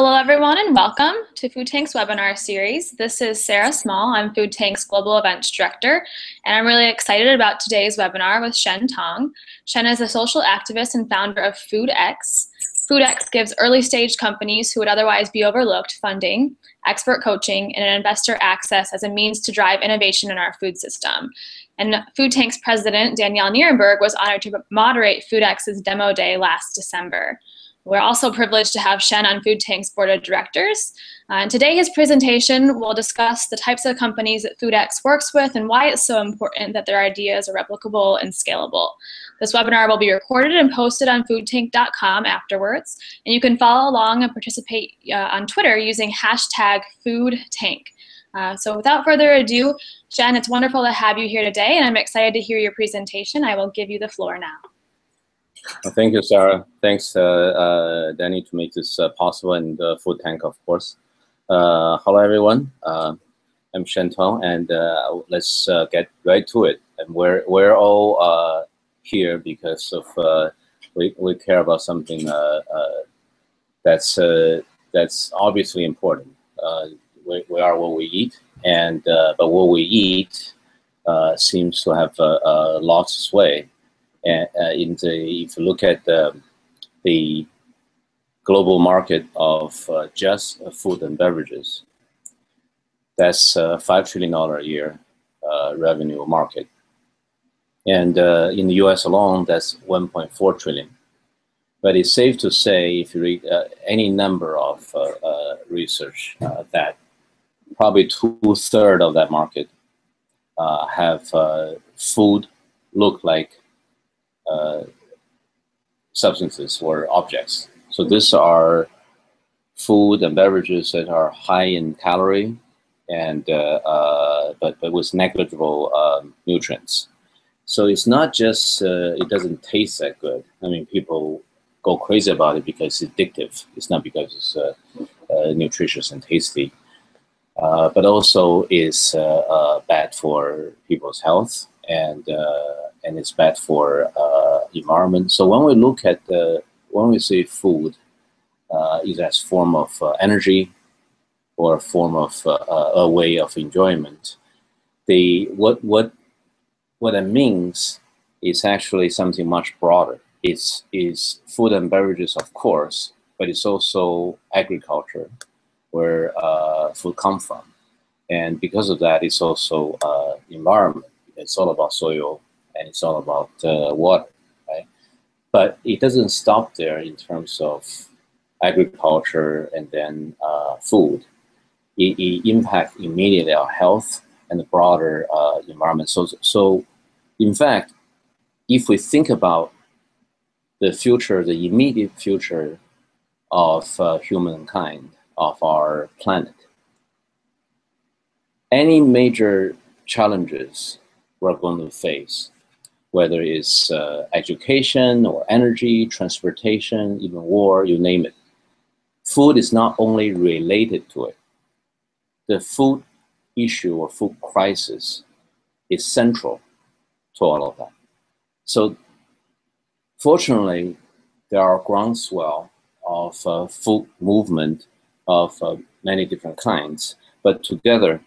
Hello, everyone, and welcome to Food Tank's webinar series. This is Sarah Small. I'm Food Tank's Global Events Director, and I'm really excited about today's webinar with Shen Tong. Shen is a social activist and founder of FoodX. FoodX gives early-stage companies who would otherwise be overlooked funding, expert coaching, and investor access as a means to drive innovation in our food system. And Food Tank's president, Danielle Nierenberg, was honored to moderate FoodX's demo day last December. We're also privileged to have Shen on Food Tank's board of directors. And today his presentation will discuss the types of companies that FoodX works with and why it's so important that their ideas are replicable and scalable. This webinar will be recorded and posted on foodtank.com afterwards. And you can follow along and participate on Twitter using #FoodTank. So without further ado, Shen, it's wonderful to have you here today, and I'm excited to hear your presentation. I will give you the floor now. Thank you, Sarah. Thanks, Danny, to make this possible, and Food Tank, of course. Hello, everyone. I'm Shen Tong, and let's get right to it. And we're all here because of we care about something that's obviously important. We are what we eat, and but what we eat seems to have lost its way. And if you look at the global market of just food and beverages, that's $5 trillion a year revenue market. And in the US alone, that's 1.4 trillion. But it's safe to say, if you read any number of research, that probably 2/3 of that market have food look like substances or objects. So these are food and beverages that are high in calorie and but with negligible nutrients. So it's not just it doesn't taste that good. I mean, people go crazy about it because it's addictive. It's not because it's nutritious and tasty, but also is bad for people's health, and it's bad for environment. So when we look at when we say food, either as form of energy or a form of a way of enjoyment, what it means is actually something much broader. It's food and beverages, of course, but it's also agriculture, where food comes from, and because of that, it's also environment. It's all about soil, and it's all about water, right? But it doesn't stop there in terms of agriculture and then food. It impacts immediately our health and the broader environment. So, in fact, if we think about the future, the immediate future of humankind, of our planet, any major challenges we're going to face, whether it's education or energy, transportation, even war, you name it. Food is not only related to it. The food issue or food crisis is central to all of that. So fortunately, there are groundswell of food movement of many different kinds, but together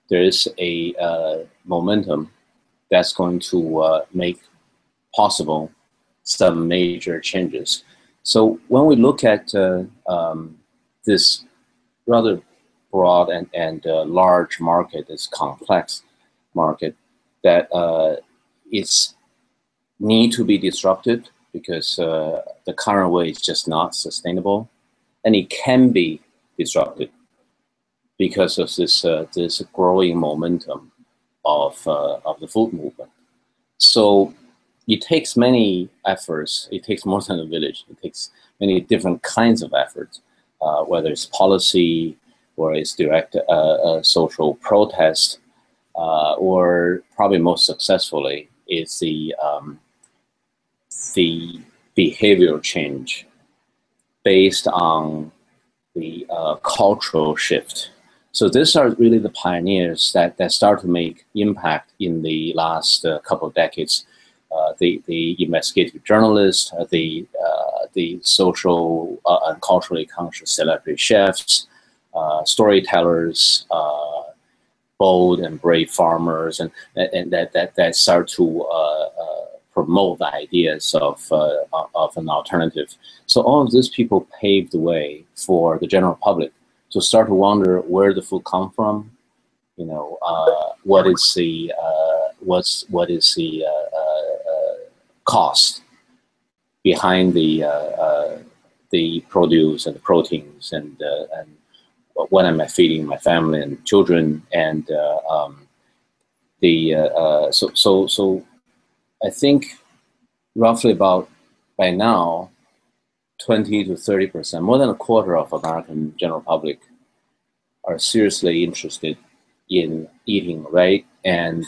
there is a momentum that's going to make possible some major changes. So when we look at this rather broad and large market, this complex market, that it's need to be disrupted because the current way is just not sustainable, and it can be disrupted because of this growing momentum of the food movement. So it takes many efforts. It takes more than a village. It takes many different kinds of efforts, whether it's policy or it's direct social protest, or probably most successfully is the behavioral change based on the cultural shift. So these are really the pioneers that start to make impact in the last couple of decades. The investigative journalists, the the social and culturally conscious celebrity chefs, storytellers, bold and brave farmers, and that start to promote the ideas of an alternative. So all of these people paved the way for the general public to start to wonder where the food come from. You know, what is the cost behind the produce and the proteins, and what am I feeding my family and children, and so I think roughly about by now 20 to 30%, more than a quarter of American general public are seriously interested in eating right, and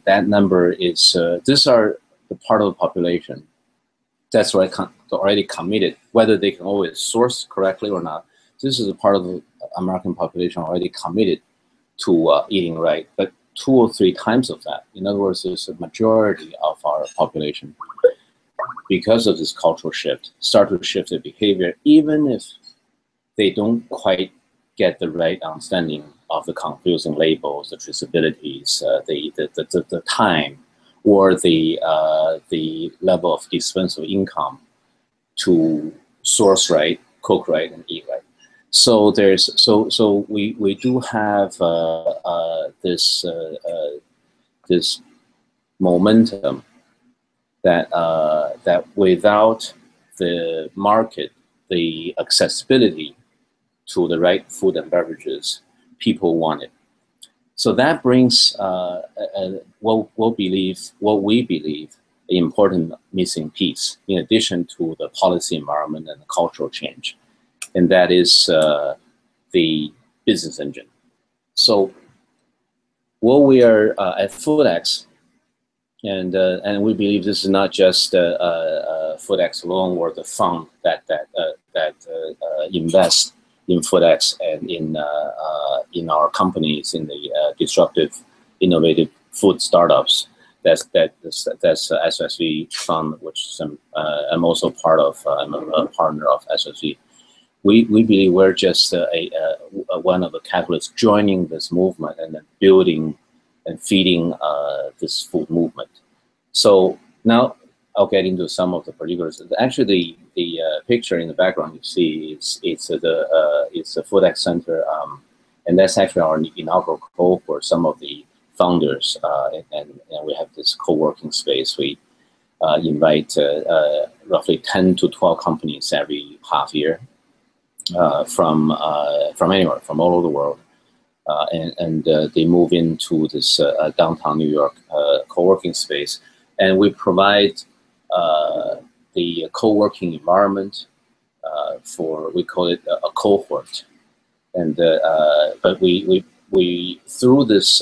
that number is these are the part of the population that's already committed, whether they can always source correctly or not. This is a part of the American population already committed to eating right, but 2 or 3 times of that. In other words, there's a majority of our population, because of this cultural shift, start to shift their behavior, even if they don't quite get the right understanding of the confusing labels, the traceabilities, the time, or the level of disposable income to source right, cook right, and eat right. So there's we do have this momentum that that without the market, the accessibility to the right food and beverages, people want it. So that brings what we believe an important missing piece, in addition to the policy environment and the cultural change, and that is the business engine. So what we are at FoodX, and we believe this is not just FoodX alone, or the fund that invest in FoodX and in our companies, in the disruptive, innovative food startups. That's SSV fund, which I'm also part of. I'm a partner of SSV. We believe we're just one of the catalysts joining this movement and then building and feeding this food movement. So now I'll get into some of the particulars. Actually, the picture in the background you see it's a FoodX Center, and that's actually our inaugural call for some of the founders, and we have this co-working space. We invite roughly 10 to 12 companies every half year from anywhere, from all over the world. And they move into this downtown New York co-working space, and we provide the co-working environment for, we call it a cohort, and but we through this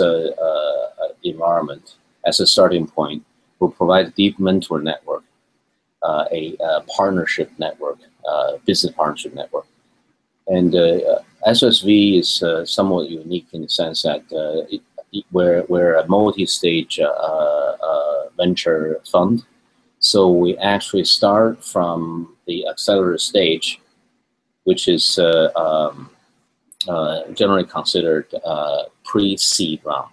environment as a starting point, we'll provide a deep mentor network, a partnership network, business partnership network. And SSV is somewhat unique in the sense that we're a multi-stage venture fund. So we actually start from the accelerator stage, which is generally considered pre-seed round.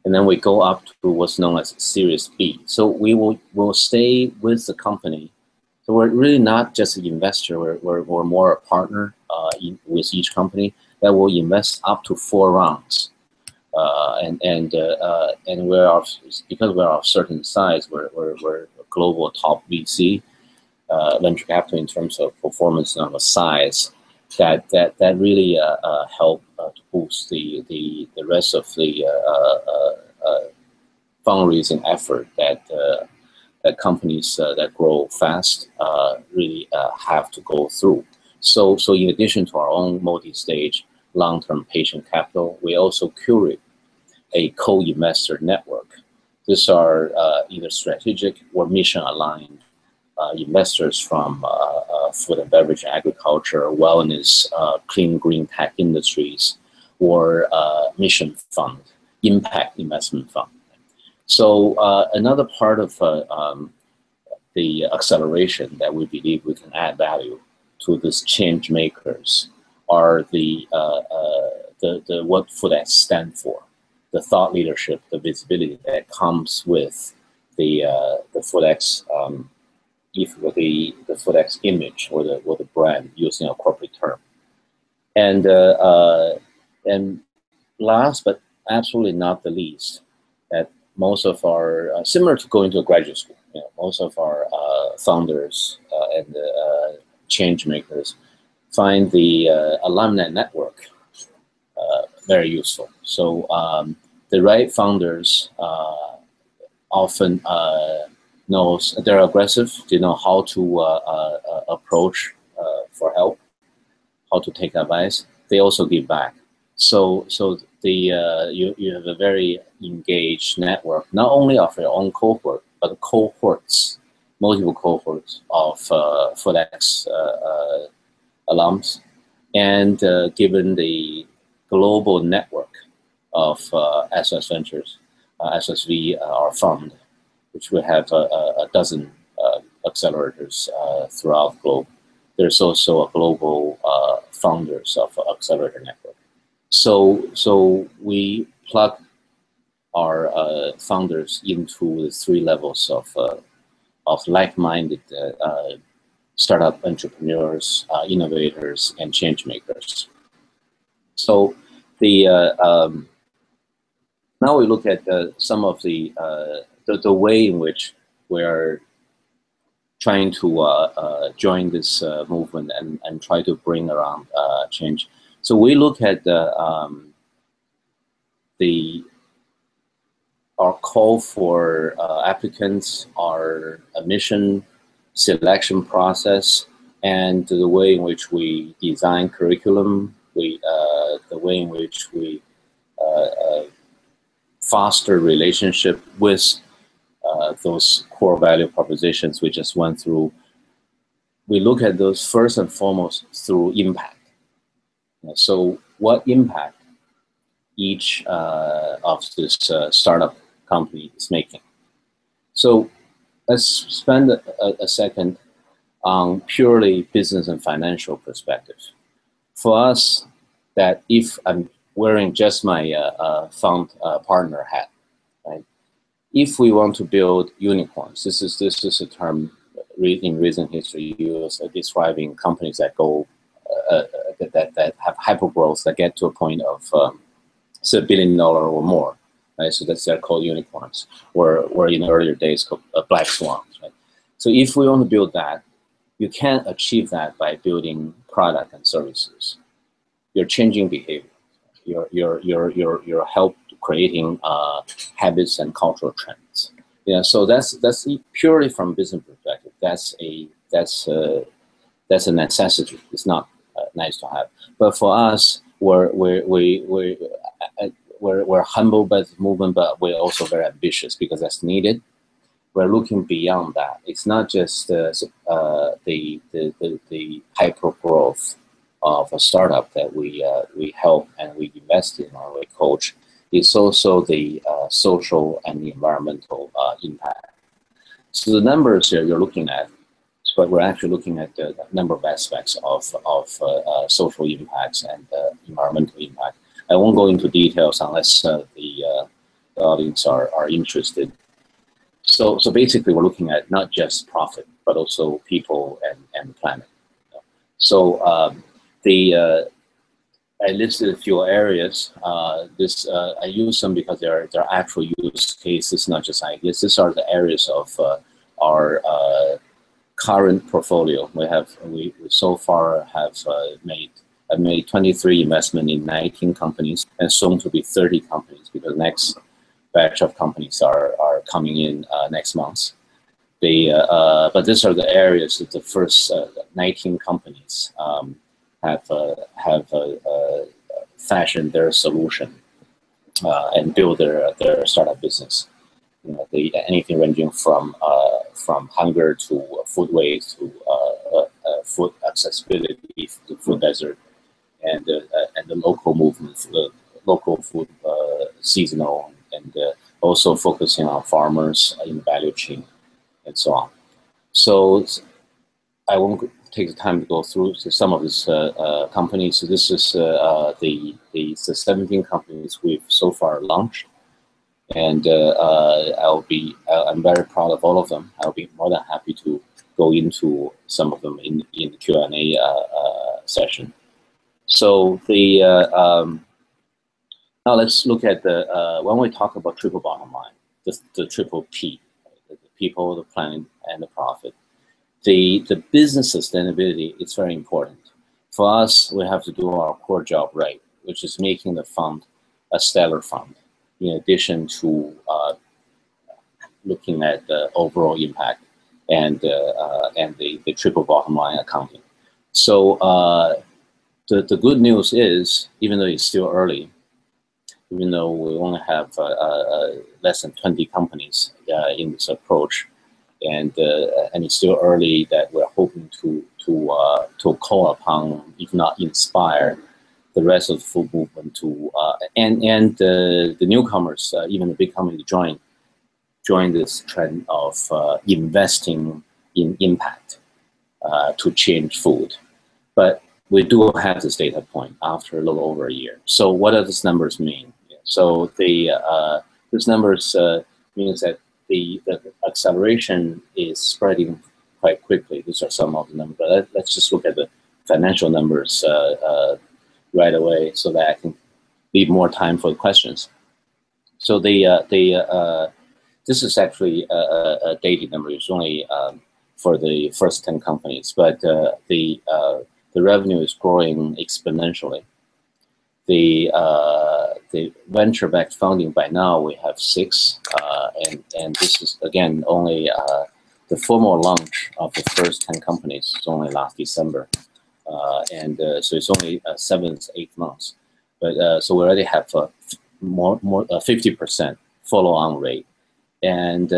And then we go up to what's known as Series B. So we'll stay with the company. So we're really not just an investor, we're more a partner with each company that will invest up to 4 rounds. And we're because we're of a certain size, we're a global top VC venture capital in terms of performance and the size. That really help to boost the rest of the fundraising effort that companies that grow fast really have to go through. So in addition to our own multi-stage long-term patient capital, we also curate a co-investor network. These are either strategic or mission-aligned investors from food and beverage, agriculture, wellness, clean green tech industries, or mission fund, impact investment fund. So another part of the acceleration that we believe we can add value to these change makers are the what FoodX stand for, the thought leadership, the visibility that comes with the FoodX the FoodX image or the brand, using a corporate term. And last but absolutely not the least, that most of our similar to going to a graduate school, most of our founders and change makers find the alumni network very useful. So the right founders often knows they're aggressive. They know how to approach for help, how to take advice. They also give back. So you have a very engaged network, not only of your own cohort, but cohorts, multiple cohorts of FoodX alums, and given the global network of SS Ventures, SSV, our fund, which we have a dozen accelerators throughout the globe. There's also a global founders of accelerator network. So we plug our founders into the three levels of like-minded startup entrepreneurs, innovators, and change makers. So the now we look at some of the way in which we are trying to join this movement and try to bring around change. So we look at our call for applicants, our admission selection process, and the way in which we design curriculum, the way in which we foster relationship with those core value propositions we just went through. We look at those first and foremost through impact. So what impact each of this startup company is making. So let's spend a second on purely business and financial perspective. For us, that if I'm wearing just my fund partner hat, right? If we want to build unicorns, this is a term in recent history used describing companies that go that have hypergrowth, that get to a point of say $1 billion or more, right? So they're called unicorns, or in the earlier days called black swans, right? So if we want to build that, you can't achieve that by building product and services. You're changing behavior. You're help creating habits and cultural trends. Yeah, so that's purely from business perspective. That's a necessity. It's not nice to have. But for us, we're humble by the movement, but we're also very ambitious because that's needed. We're looking beyond that. It's not just the hyper growth of a startup that we help and we invest in or we coach. It's also the social and the environmental impact. So the numbers here you're looking at, but we're actually looking at the number of aspects of social impacts and environmental impact. I won't go into details unless the audience are interested. So basically, we're looking at not just profit, but also people and the planet. So I listed a few areas. I use them because they're actual use cases, not just ideas. These are the areas of our current portfolio. We so far have made 23 investment in 19 companies, and soon to be 30 companies because next batch of companies are coming in next month. But these are the areas that the first 19 companies have fashioned their solution and build their startup business. Anything ranging from hunger to food waste to food accessibility to food desert, and the local movements, the local food seasonal, and also focusing on farmers in the value chain and so on. So I won't take the time to go through some of these companies. So this is the 17 companies we've so far launched, and I'm very proud of all of them. I'll be more than happy to go into some of them in the Q&A session. So now let's look at when we talk about triple bottom line, the triple P, the people, the planet, and the profit. The business sustainability is very important. For us, we have to do our core job right, which is making the fund a stellar fund, in addition to looking at the overall impact and the triple bottom line accounting. So the good news is, even though it's still early, even though we only have less than 20 companies in this approach, and it's still early, that we're hoping to call upon, if not inspire, the rest of the food movement to and the newcomers, even the big company, join this trend of investing in impact to change food. But we do have this data point after a little over a year. So what do these numbers mean? So these numbers means that the acceleration is spreading quite quickly. These are some of the numbers. But let's just look at the financial numbers right away, so that I can leave more time for the questions. So this is actually a daily number. It's only for the first 10 companies, but the revenue is growing exponentially. The venture-backed funding, by now we have 6, and this is again only the formal launch of the first 10 companies is only last December, and so it's only 7th, 8th months, but so we already have more 50% follow-on rate, and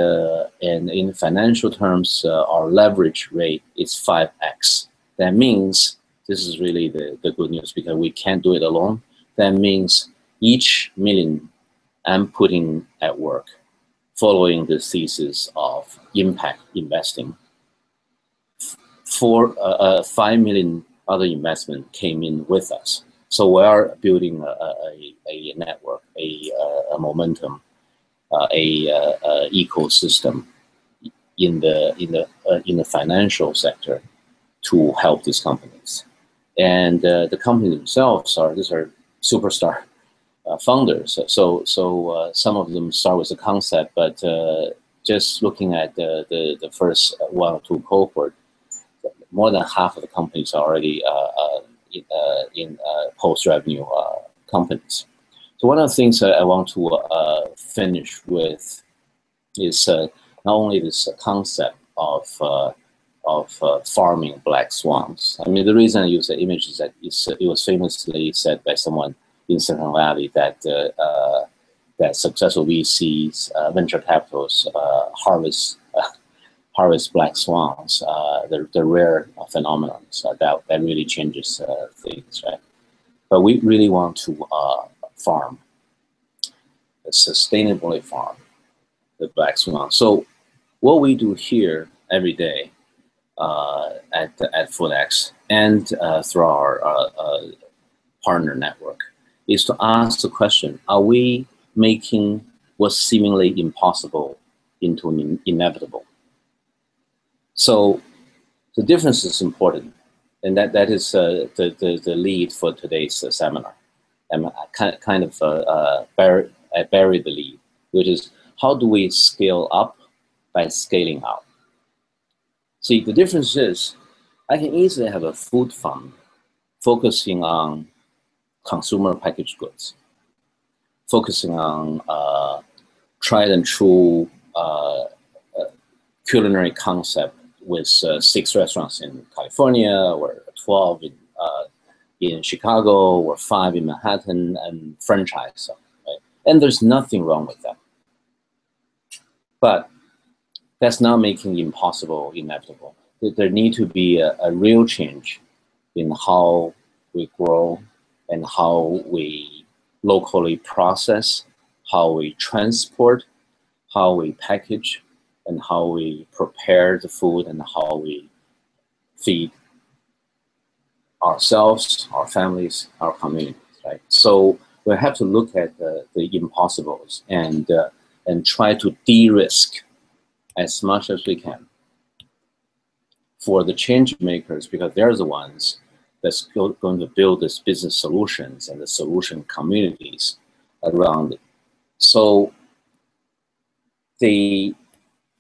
in financial terms, our leverage rate is 5x. That means this is really the good news, because we can't do it alone. That means each million I'm putting at work, following the thesis of impact investing, 5 million other investment came in with us. So we are building a network, a momentum, a ecosystem in the financial sector to help these companies. And the companies themselves these are superstar founders. So some of them start with a concept, but just looking at the first 1 or 2 cohort, more than half of the companies are already in post-revenue companies. So one of the things that I want to finish with is not only this concept of farming black swans. I mean, the reason I use the image is that it was famously said by someone in Silicon Valley that that successful VCs, venture capitals, harvest black swans. They're rare phenomenon, so that really changes things, right? But we really want to farm, sustainably farm the black swan. So what we do here every day at FoodX and through our partner network is to ask the question: are we making what's seemingly impossible into an inevitable? So the difference is important, and that is the lead for today's seminar. And I kind of bury the lead, which is how do we scale up by scaling out? See, the difference is I can easily have a food fund focusing on consumer packaged goods, focusing on tried and true culinary concept with 6 restaurants in California, or 12 in Chicago, or 5 in Manhattan, and franchise. Right? And there's nothing wrong with that. But that's not making impossible inevitable. There need to be a real change in how we grow and how we locally process, how we transport, how we package, and how we prepare the food and how we feed ourselves, our families, our communities, right? So we have to look at the impossibles and try to de-risk as much as we can for the change makers, because they're the ones that's going to build this business solutions and the solution communities around it. So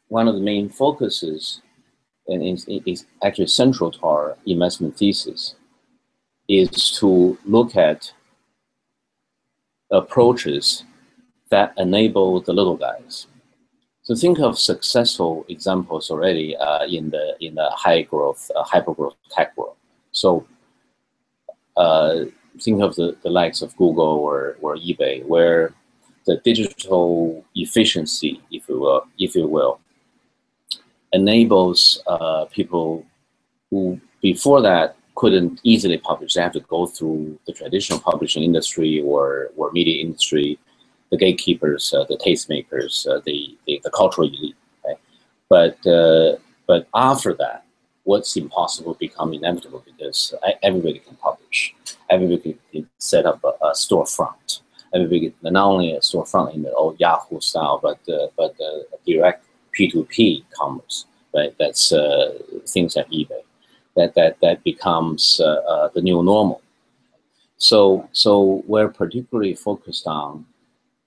one of the main focuses, and is actually central to our investment thesis, is to look at approaches that enable the little guys. So think of successful examples already in the high growth, hyper growth tech world. So think of the likes of Google or eBay, where the digital efficiency, if you will, enables people who before that couldn't easily publish. They have to go through the traditional publishing industry or media industry, the gatekeepers, the tastemakers, the cultural elite. Right? But after that, what's impossible become inevitable, because everybody can publish. Everybody can set up a storefront. Everybody can, not only a storefront in the old Yahoo style, but direct P2P commerce. Right? That's things like eBay. That becomes the new normal. So we're particularly focused on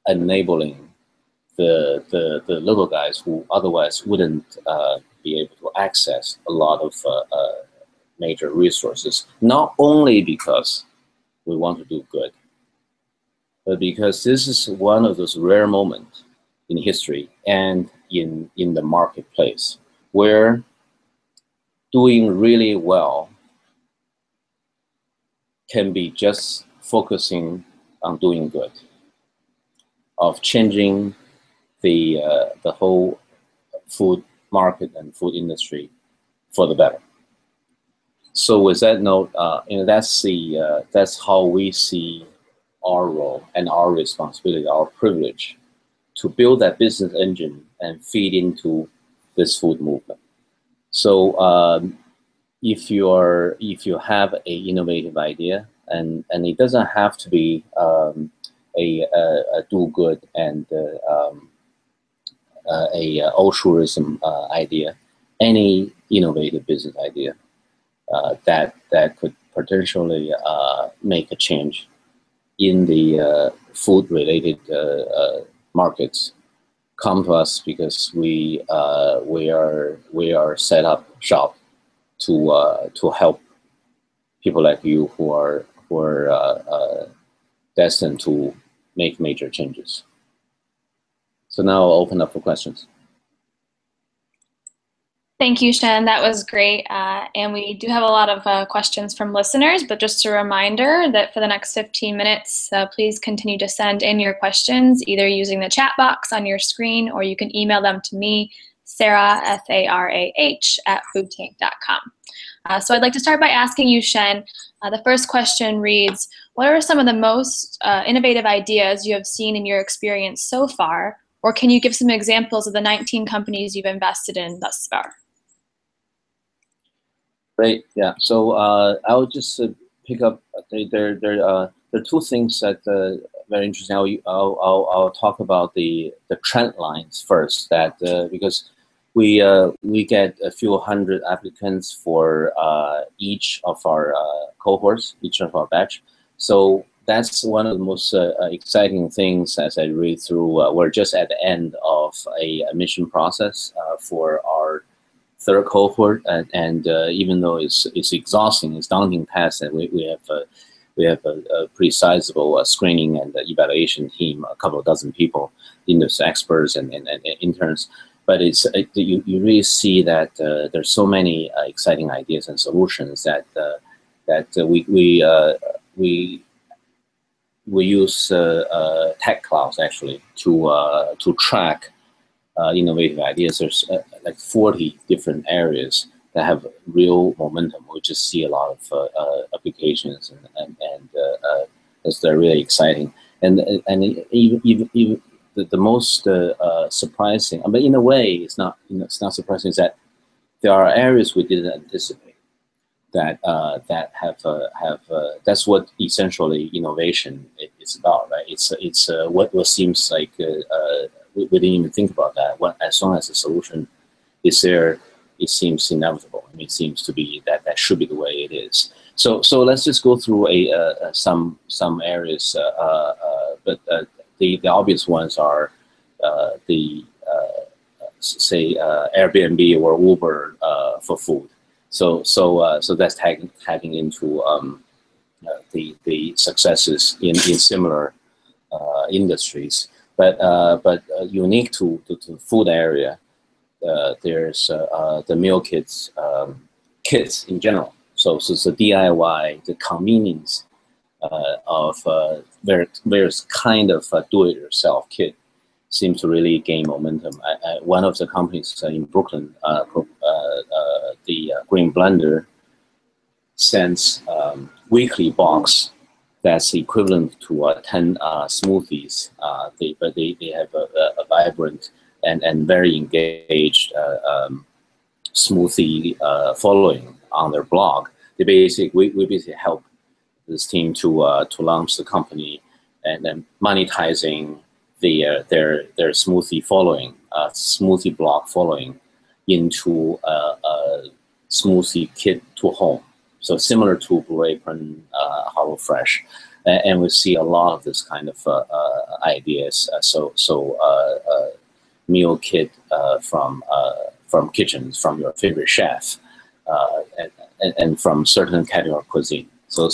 enabling the little guys who otherwise wouldn't be able to access a lot of major resources, not only because we want to do good, but because this is one of those rare moments in history and in the marketplace where doing really well can be just focusing on doing good, of changing the whole food market and food industry for the better. So with that note, that's how we see our role and our responsibility, our privilege to build that business engine and feed into this food movement. So if you have a innovative idea, and it doesn't have to be a do good and a altruism idea, any innovative business idea that could potentially make a change in the food related markets, come to us, because we are set up shop to help people like you who are destined to make major changes. So now I'll open up for questions. Thank you, Shen. That was great. And we do have a lot of questions from listeners, but just a reminder that for the next 15 minutes, please continue to send in your questions, either using the chat box on your screen, or you can email them to me, Sarah, S-A-R-A-H, @foodtank.com. So I'd like to start by asking you, Shen, the first question reads, what are some of the most innovative ideas you have seen in your experience so far? Or can you give some examples of the 19 companies you've invested in thus far? Great, yeah. So I'll just pick up. There are two things that very interesting. I'll talk about the trend lines first. That because we get a few hundred applicants for each of our cohorts, each of our batch. So that's one of the most exciting things as I read through. We're just at the end of a admission process for our third cohort, and even though it's exhausting, it's daunting task, and we have a pretty sizable screening and evaluation team, a couple of dozen people, industry experts and interns. But you really see that there's so many exciting ideas and solutions that we use tech clouds actually to track innovative ideas. There's like 40 different areas that have real momentum. We just see a lot of applications, and they're really exciting. And even the most surprising, I mean, in a way, it's not, it's not surprising, is that there are areas we didn't anticipate that that's what essentially innovation is about, right? It's what seems like we didn't even think about that. As long as the solution is there, it seems inevitable. I mean, it seems to be that should be the way it is. So let's just go through some areas, but the obvious ones are the say Airbnb or Uber for food. So that's tagging into the successes in similar industries. But unique to the food area, there's the meal kits in general. So it's the DIY, the convenience of various kind of do-it-yourself kit seems to really gain momentum. One of the companies in Brooklyn, the Green Blender, sends weekly box that's equivalent to 10 smoothies. But they have a vibrant and very engaged smoothie following on their blog. We basically help this team to launch the company and then monetizing their smoothie following, smoothie blog following into a smoothie kit to home. So similar to Blue Apron, HelloFresh, and we see a lot of this kind of ideas. Meal kit from kitchens, from your favorite chef, and from certain category of cuisine. So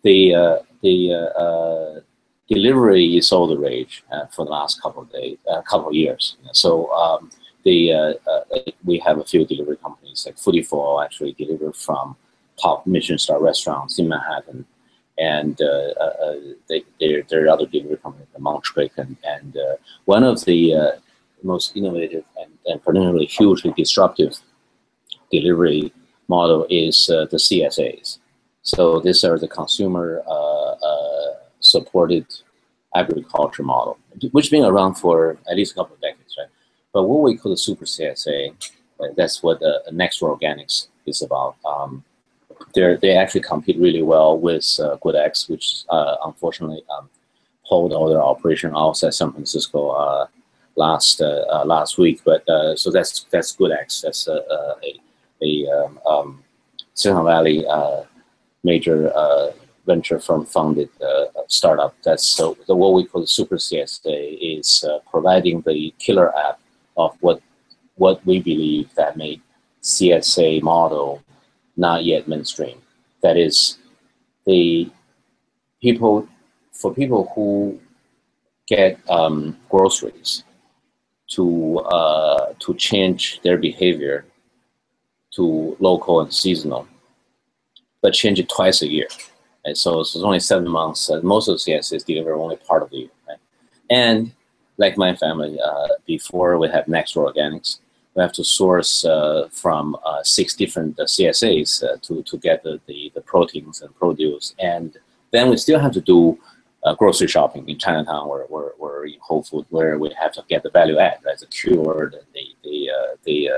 the delivery is all the rage for the last couple of years. So we have a few delivery companies like Foodie4 actually deliver from top Michelin star restaurants in Manhattan, and there are other delivery companies, the Munchquake, and one of the most innovative and particularly hugely disruptive delivery model is the CSAs. So these are the consumer supported agriculture model, which has been around for at least a couple of decades, right? But what we call the super CSA, that's what Next Organics is about. They actually compete really well with GoodX, which unfortunately pulled all their operation outside San Francisco last week. But so that's GoodX. That's a Silicon Valley major venture firm funded startup. That's what we call the super CSA is providing the killer app of what we believe that made CSA model not yet mainstream. That is, for people who get groceries to change their behavior to local and seasonal, but change it twice a year. Right? So it's only 7 months. Most of the CSAs deliver only part of the year. Right? And like my family, before we have Next Organics, we have to source from 6 different CSAs to get the proteins and produce. And then we still have to do grocery shopping in Chinatown or in Whole Foods, where we have to get the value add, right? The cured, the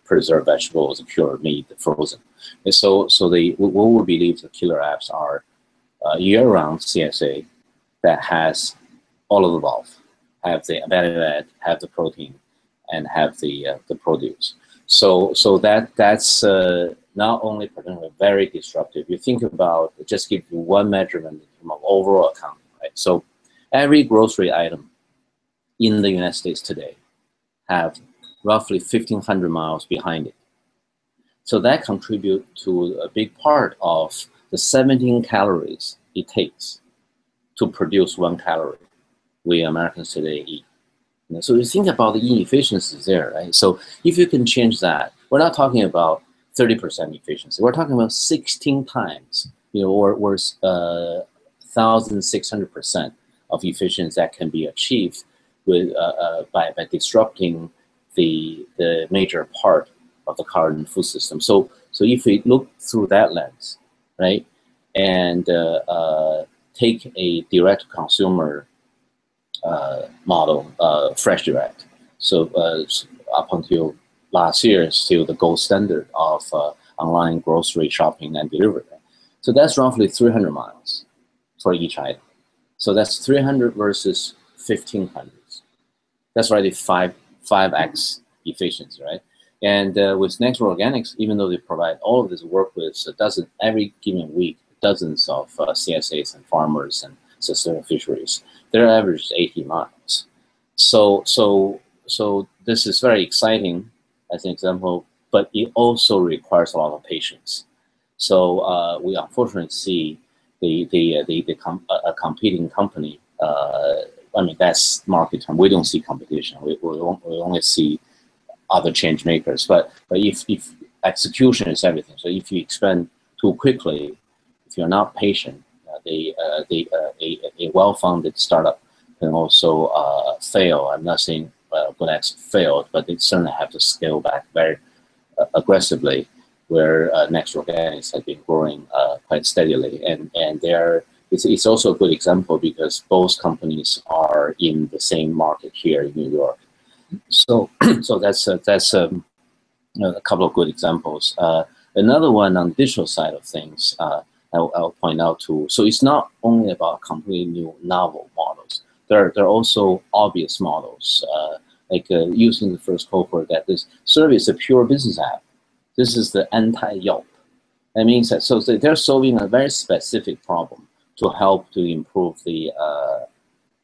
preserved vegetables, the cured meat, the frozen. And so what we believe the killer apps are year-round CSA that has all of the above, have the value add, have the protein, and have the produce. So that's not only particularly very disruptive. You think about, just give you one measurement in terms of overall account, right? So every grocery item in the United States today have roughly 1,500 miles behind it. So that contributes to a big part of the 17 calories it takes to produce 1 calorie we Americans today eat. So you think about the inefficiencies there, right? So if you can change that, we're not talking about 30% efficiency. We're talking about 16 times, or 1,600% of efficiency that can be achieved with by disrupting the major part of the current food system. So if we look through that lens, right, and take a direct consumer model, Fresh Direct. So up until last year, it's still the gold standard of online grocery shopping and delivery. So that's roughly 300 miles for each item. So that's 300 versus 1,500. That's already 5x efficiency, right? And with Natural Organics, even though they provide all of this work with every given week, dozens of CSAs and farmers and sustainable fisheries, their average is 80 miles. So this is very exciting as an example, but it also requires a lot of patience. So we unfortunately see a competing company. I mean, that's market term. We don't see competition. We only see other change makers. But if execution is everything, so if you expand too quickly, if you're not patient, a well-funded startup can also fail. I'm not saying GoodX failed, but they certainly have to scale back very aggressively, where Natural Organics has been growing quite steadily. And it's also a good example because both companies are in the same market here in New York. So that's a couple of good examples. Another one on the digital side of things, I'll point out too. So it's not only about completely new novel models. There are also obvious models, like using the first cohort that this Survey is a pure business app. This is the anti-Yelp. That means that so they're solving a very specific problem to help to improve the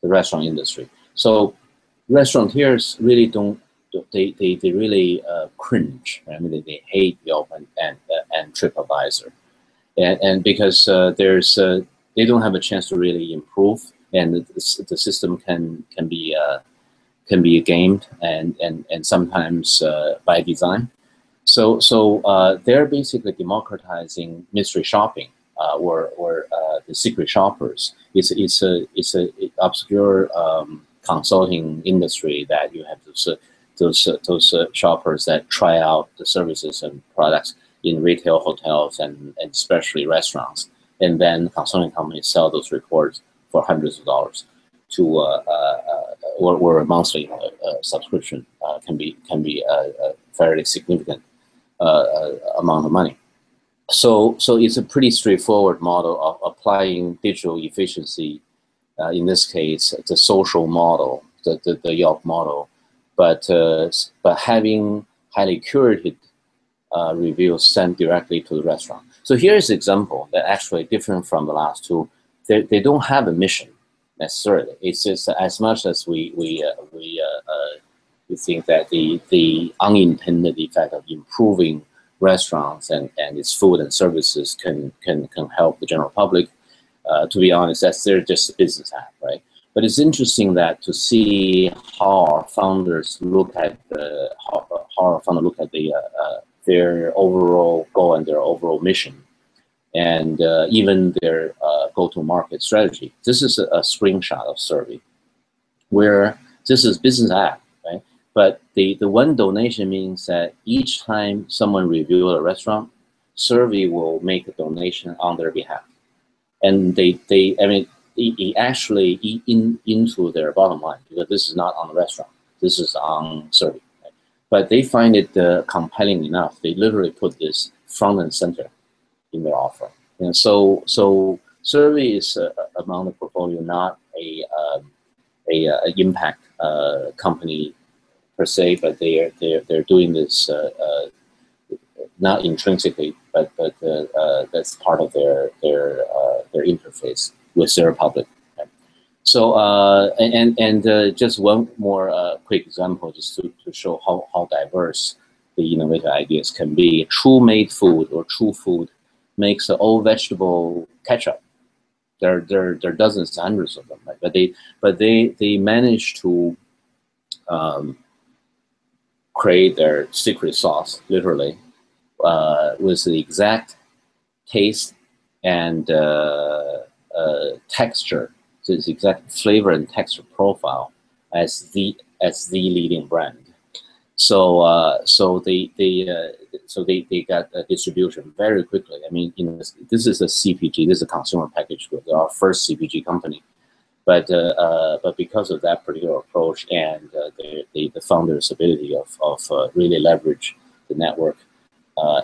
restaurant industry. So restaurateurs really they really cringe. I mean, they hate Yelp and TripAdvisor, and because they don't have a chance to really improve, and the system can be gamed and sometimes by design. So they're basically democratizing mystery shopping, or the secret shoppers. It's a obscure consulting industry that you have those shoppers that try out the services and products in retail, hotels, and especially restaurants, and then consulting companies sell those reports for hundreds of dollars to or a monthly subscription can be a fairly significant amount of money. So it's a pretty straightforward model of applying digital efficiency. In this case, the social model, the Yelp model, but having highly curated reviews sent directly to the restaurant. So here's an example that actually different from the last two. They don't have a mission necessarily. It's just as much as we think that the unintended effect of improving restaurants and its food and services can help the general public. To be honest, they're just a business app, right? But it's interesting that to see how our founders look at their overall goal and their overall mission, and even their go-to-market strategy. This is a screenshot of Survey, where this is business app, right? But the one donation means that each time someone reviews a restaurant, Survey will make a donation on their behalf, and it actually eat into their bottom line, because this is not on the restaurant, this is on Survey. Right? But they find it compelling enough. They literally put this front and center in their offer. And so Survey is among the portfolio, not a impact company per se, but they're doing this not intrinsically, but that's part of their interface with their public. Right? So just one more quick example, just to show how diverse the innovative ideas can be. True Made Food, or True Food, makes an all vegetable ketchup. There are dozens, hundreds of them, right? But they managed to create their secret sauce, literally, with the exact taste and texture, so it's exact flavor and texture profile as the leading brand. So they got a distribution very quickly. I mean, this is a CPG, this is a consumer packaged good. They're our first CPG company, But because of that particular approach and the founder's ability of really leverage the network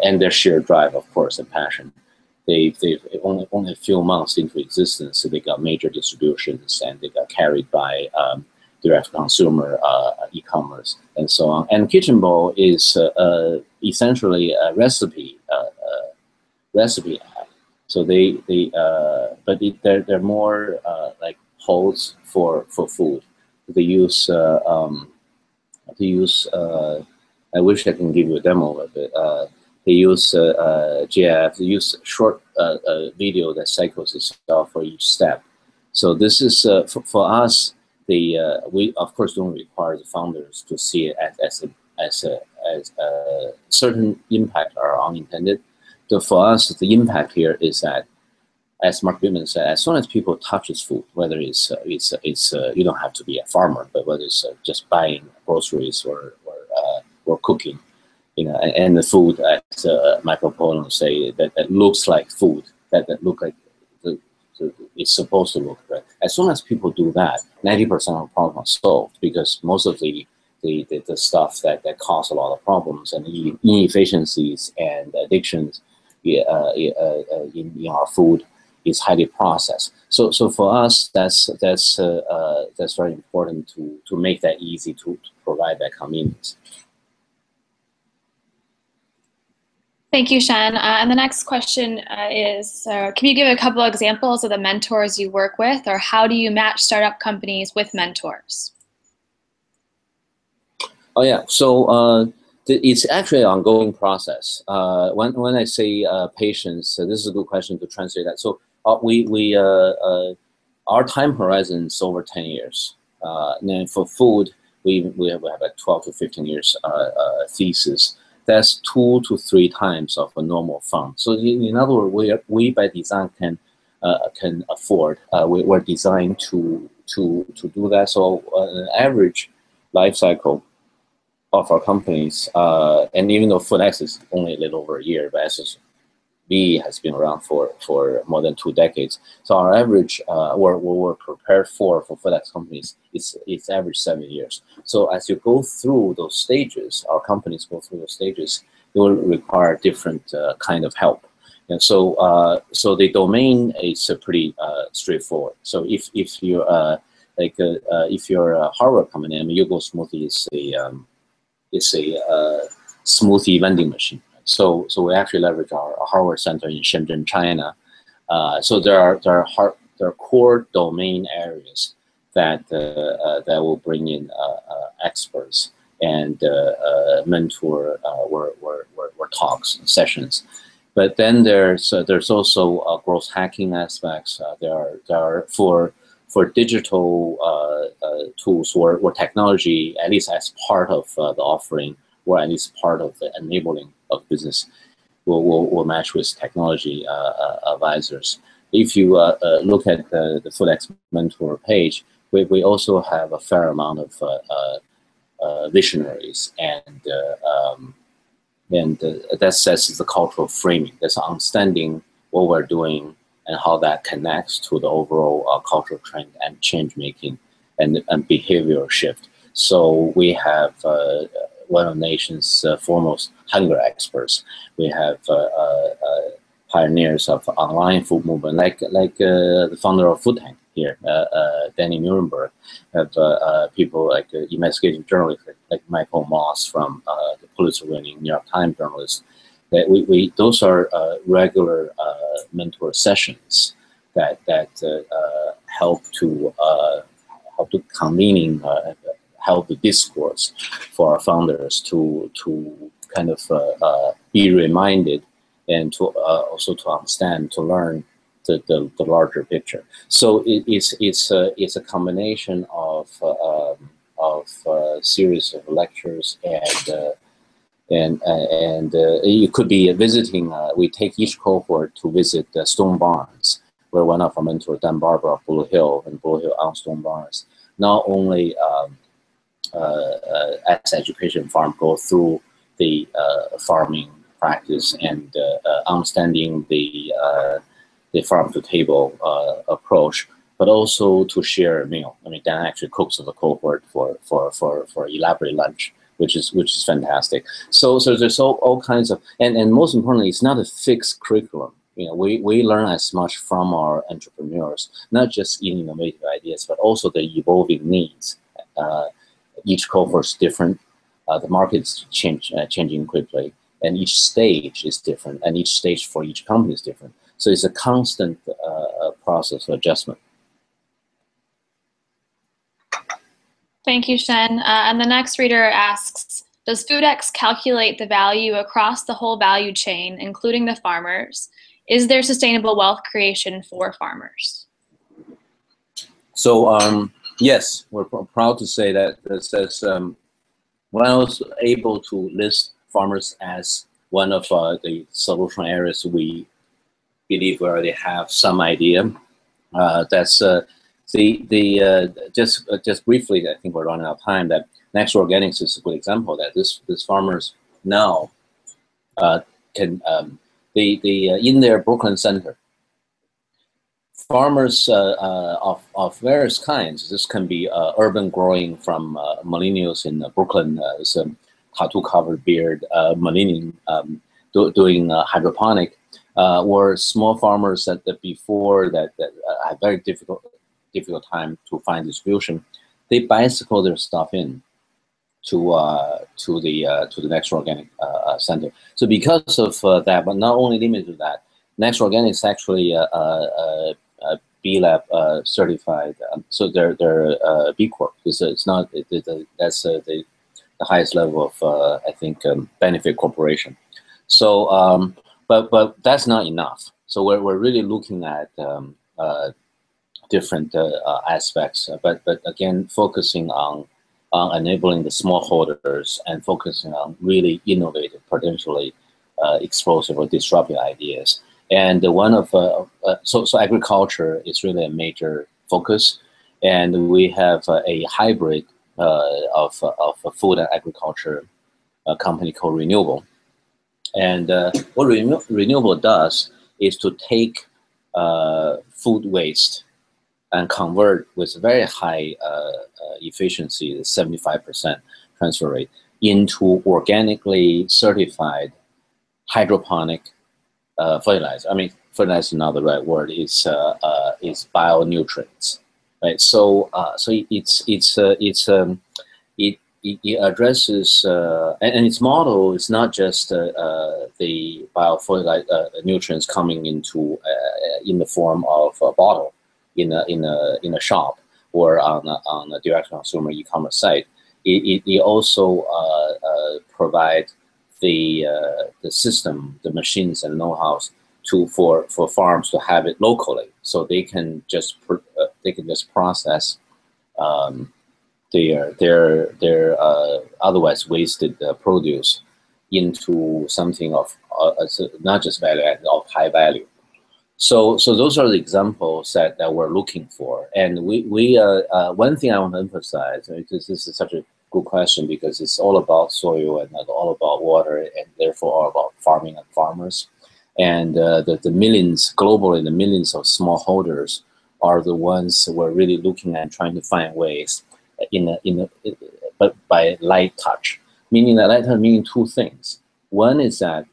and their sheer drive, of course, and passion, they've only a few months into existence, so they got major distributions and they got carried by direct consumer e-commerce and so on. And Kitchen Bowl is essentially a recipe app. So they're more like holes for food. They use I wish I can give you a demo of it. They use GIF. They use short video that cycles itself for each step. So this is for us. We of course don't require the founders to see it as a certain impact or unintended. So for us, the impact here is that, as Mark Bittman said, as soon as people touch this food, whether it's you don't have to be a farmer, but whether it's just buying groceries or cooking, and the food, as Michael Pollan say, that looks like food, that look like it's supposed to look, right? As soon as people do that, 90% of the problem is solved, because most of the stuff that cause a lot of problems and inefficiencies and addictions in our food is highly processed. So for us, that's very important to make that easy to provide that convenience. Thank you, Shen. And the next question is, can you give a couple of examples of the mentors you work with, or how do you match startup companies with mentors? Oh yeah, so it's actually an ongoing process. When I say patience, this is a good question to translate that. So our time horizon is over 10 years. And then for food, we have a 12 to 15 years thesis. That's 2 to 3 times of a normal fund. So in other words, we by design can afford. We're designed to do that. So an average life cycle of our companies, and even though FoodX is only a little over a year, but SSB has been around for more than 2 decades. So our average, we're prepared for FoodX companies, it's average 7 years. So as you go through those stages, our companies go through those stages, they will require different kind of help. And so the domain is pretty straightforward. So if you're if you're a hardware company, I mean, Yugo Smoothie is a smoothie vending machine. So we actually leverage our hardware center in Shenzhen, China. So there are core domain areas that will bring in experts and mentor talks and sessions. But then there's also growth hacking aspects. There are for digital tools or technology, at least as part of the offering, or at least part of the enabling of business, we'll match with technology advisors. If you look at the FoodX mentor page, we also have a fair amount of visionaries, and that sets the cultural framing. That's understanding what we're doing and how that connects to the overall cultural trend and change making and behavioral shift. So we have one of the nation's foremost hunger experts. We have pioneers of online food movement, like the founder of Food Tank here, Danny Nuremberg. Have people like investigative journalists like Michael Moss from the Pulitzer-winning New York Times journalist. That those are regular mentor sessions that help to convening, help the discourse for our founders to kind of be reminded and to also to understand, to learn the larger picture. So it's a combination of series of lectures and it could be visiting. We take each cohort to visit Stone Barns, where one of our mentors, Dan Barber of Blue Hill, and Blue Hill on Stone Barns, not only as education farm go through the farming practice and understanding the farm to table approach, but also to share a meal. I mean, Dan actually cooks with a cohort for elaborate lunch, which is fantastic. So there's all kinds of, and most importantly, it's not a fixed curriculum. You know, we learn as much from our entrepreneurs, not just in innovative ideas, but also the evolving needs. Each cohort is different. The market's changing quickly, and each stage is different, and each stage for each company is different. So it's a constant process of adjustment. Thank you, Shen. And the next reader asks, does FoodX calculate the value across the whole value chain, including the farmers? Is there sustainable wealth creation for farmers? So yes, we're proud to say that when I was able to list farmers as one of the solution areas we believe we already have some idea. That's just briefly. I think we're running out of time. That natural organics is a good example. That this farmers now can in their Brooklyn center, farmers of various kinds. This can be urban growing from millennials in Brooklyn, some tattoo-covered beard millennium doing hydroponic, or small farmers that before that had very difficult time to find distribution. They bicycle their stuff in to the Next Organic Center. So because of that, but not only limited to that, Next Organic is actually B Lab certified. So they're B Corp. It's not that's the highest level of I think benefit corporation. So but that's not enough. So we're really looking at different aspects, but again focusing on enabling the smallholders and focusing on really innovative, potentially explosive or disruptive ideas. And one of so agriculture is really a major focus, and we have a hybrid of a food and agriculture company called Renewable. And what Renewable does is to take food waste and convert with very high efficiency, 75% transfer rate, into organically certified hydroponic fertilizer. I mean, fertilizer is not the right word. It's bionutrients, right? So it addresses and its model is not just the biofertilizer nutrients coming into in the form of a bottle in a shop or on a direct consumer e-commerce site. It also provides the system, the machines and know-hows for farms to have it locally, so they can just process their otherwise wasted produce into something of not just value add, of high value. So those are the examples that we're looking for. And we one thing I want to emphasize, because this is such a good question, because it's all about soil and all about water, and therefore all about farming and farmers. And the millions, globally, the millions of smallholders are the ones we're really looking at, trying to find ways but by light touch. Meaning that light touch meaning two things. One is that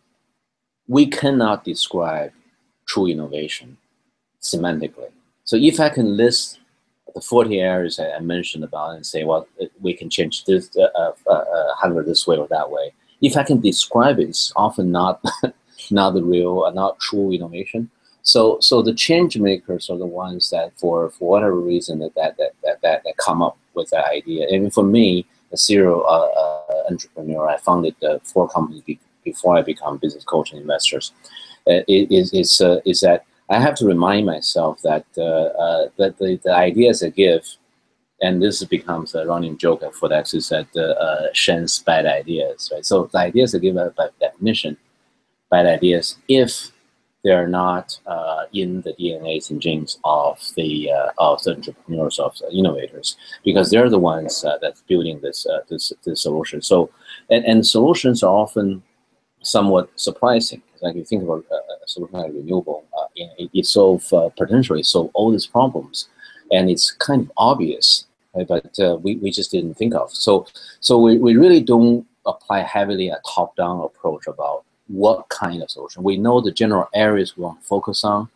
we cannot describe true innovation semantically. So if I can list the 40 areas I mentioned about and say, well, we can change this hunger this way or that way. If I can describe it, it's often not not the real, not true innovation. So the change makers are the ones that, for whatever reason, that come up with that idea. And for me, a serial entrepreneur, I founded 4 companies before I become business coach and investors. Is that I have to remind myself that that the ideas I give, and this becomes a running joke at FoodX, is that Shen's bad ideas, right? So the ideas I give are by definition bad ideas if they're not in the DNAs and genes of the entrepreneurs, of the innovators, because they're the ones that's building this solution. So and solutions are often somewhat surprising. Like you think about a solution like Renewable, it solve potentially solve all these problems, and it's kind of obvious, right? But we just didn't think of. So we really don't apply heavily a top-down approach about what kind of solution. We know the general areas we want to focus on.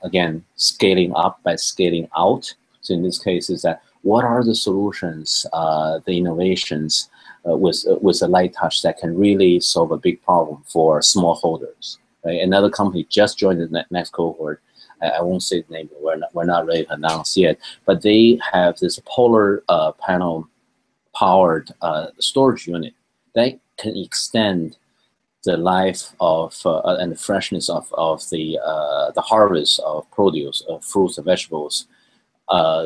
Again, scaling up by scaling out. So in this case, is that what are the solutions, the innovations with a light touch that can really solve a big problem for smallholders. Right? Another company just joined the next cohort. I won't say the name. We're not ready to announce yet. But they have this polar panel powered storage unit that can extend the life of and the freshness of the harvest of produce, of fruits and vegetables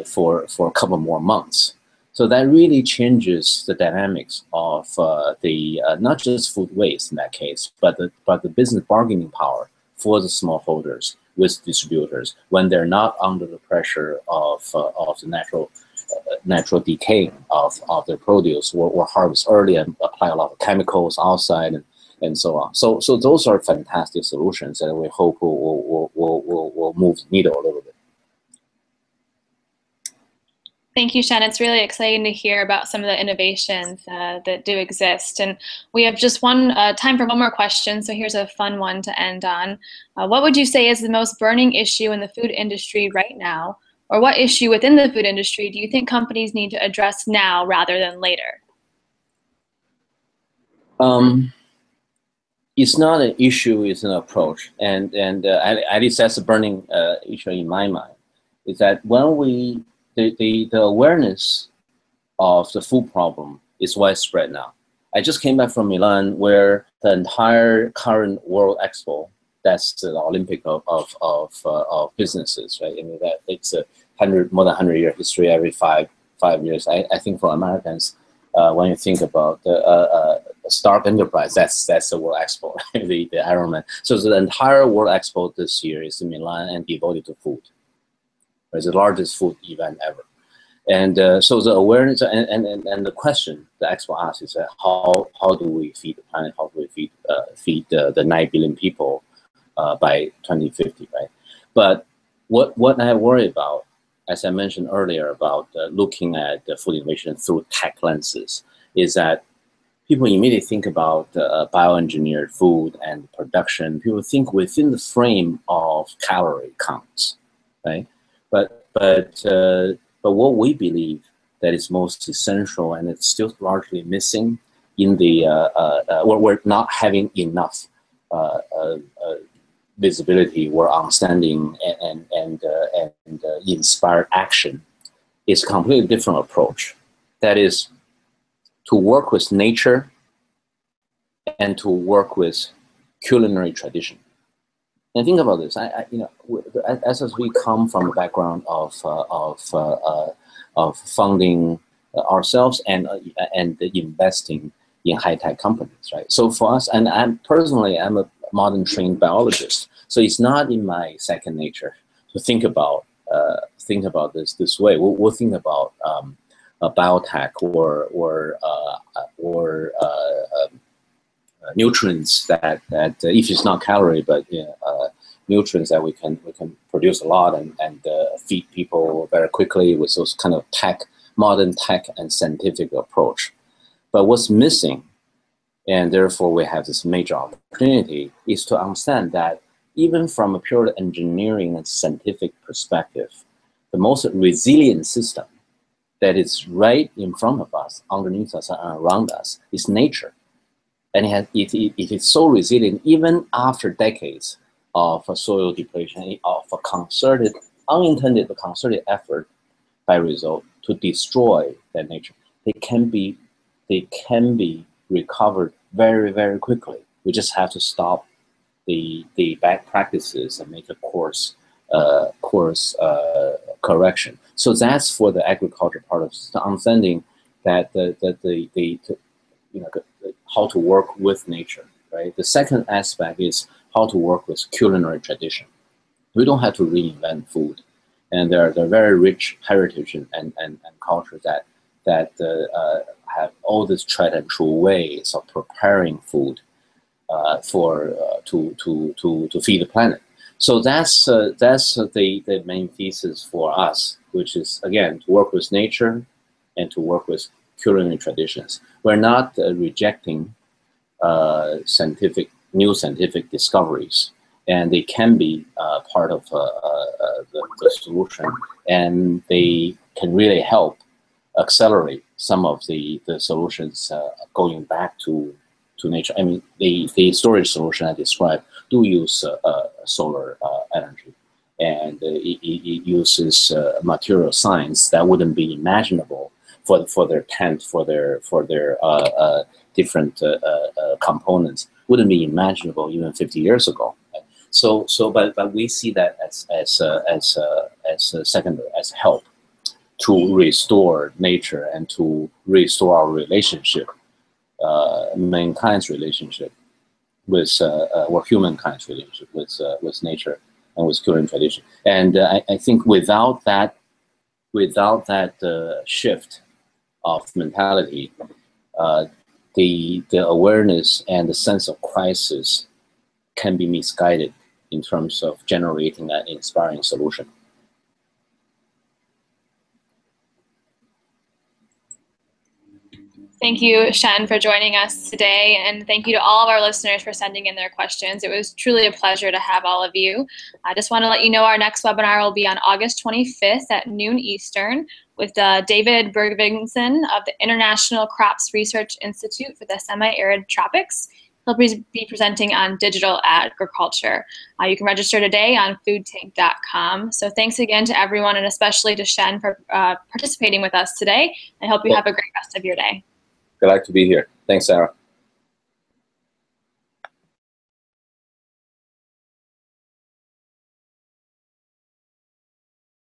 for a couple more months. So that really changes the dynamics of the not just food waste in that case, but the business bargaining power for the smallholders with distributors when they're not under the pressure of the natural decay of their produce, or harvest early and apply a lot of chemicals outside and so on. So those are fantastic solutions, and we hope will move the needle a little bit. Thank you, Shen. It's really exciting to hear about some of the innovations that do exist. And we have just time for one more question. So here's a fun one to end on. What would you say is the most burning issue in the food industry right now? Or what issue within the food industry do you think companies need to address now rather than later? It's not an issue, it's an approach. And at least that's a burning issue in my mind, is that when the awareness of the food problem is widespread now. I just came back from Milan, where the entire current World Expo, that's the Olympic of businesses, right? I mean, that it's more than 100-year history every five years. I think for Americans, when you think about the Stark Enterprise, that's the World Expo, the Ironman. So the entire World Expo this year is in Milan and devoted to food. It's the largest food event ever. And so the awareness and the question the expo asks is how do we feed the planet? How do we feed the 9 billion people by 2050, right? But what I worry about, as I mentioned earlier, about looking at the food innovation through tech lenses, is that people immediately think about bioengineered food and production. People think within the frame of calorie counts, right? But what we believe that is most essential, and it's still largely missing in the we're not having enough visibility or understanding and inspired action, is a completely different approach. That is to work with nature and to work with culinary tradition. And think about this. As we come from a background of funding ourselves and investing in high-tech companies, right? So for us, and I'm a modern trained biologist, so it's not in my second nature to think about this way. We'll think about biotech or nutrients that if it's not calorie, but nutrients that we can produce a lot and feed people very quickly with those kind of modern tech and scientific approach. But what's missing, and therefore we have this major opportunity, is to understand that even from a pure engineering and scientific perspective, the most resilient system that is right in front of us, underneath us, and around us is nature. And it is so resilient even after decades of soil depletion, of a concerted, unintended but concerted effort by result to destroy that nature. They can be recovered very, very quickly. We just have to stop the bad practices and make a course correction. So that's for the agriculture part of the understanding that how to work with nature, right? The second aspect is how to work with culinary tradition. We don't have to reinvent food, and there are very rich heritage and culture that have all these tried and true ways of preparing food to feed the planet. So that's the main thesis for us, which is, again, to work with nature and to work with culinary traditions. We're not rejecting new scientific discoveries, and they can be part of the solution, and they can really help accelerate some of the solutions going back to nature. I mean, the storage solution I described do use solar energy, and it uses material science that wouldn't be imaginable for their tent, for their different components, wouldn't be imaginable even 50 years ago. But we see that as secondary, as help to restore nature and to restore our relationship, mankind's relationship with, or humankind's relationship with nature and with culinary tradition. And I think without that shift of mentality, the awareness and the sense of crisis can be misguided in terms of generating an inspiring solution. Thank you, Shen, for joining us today, and thank you to all of our listeners for sending in their questions. It was truly a pleasure to have all of you. I just want to let you know our next webinar will be on August 25th at noon Eastern with David Bergvinson of the International Crops Research Institute for the Semi-Arid Tropics. He'll be presenting on digital agriculture. You can register today on foodtank.com. So thanks again to everyone, and especially to Shen for participating with us today. I hope you have a great rest of your day. Glad to be here. Thanks, Sarah.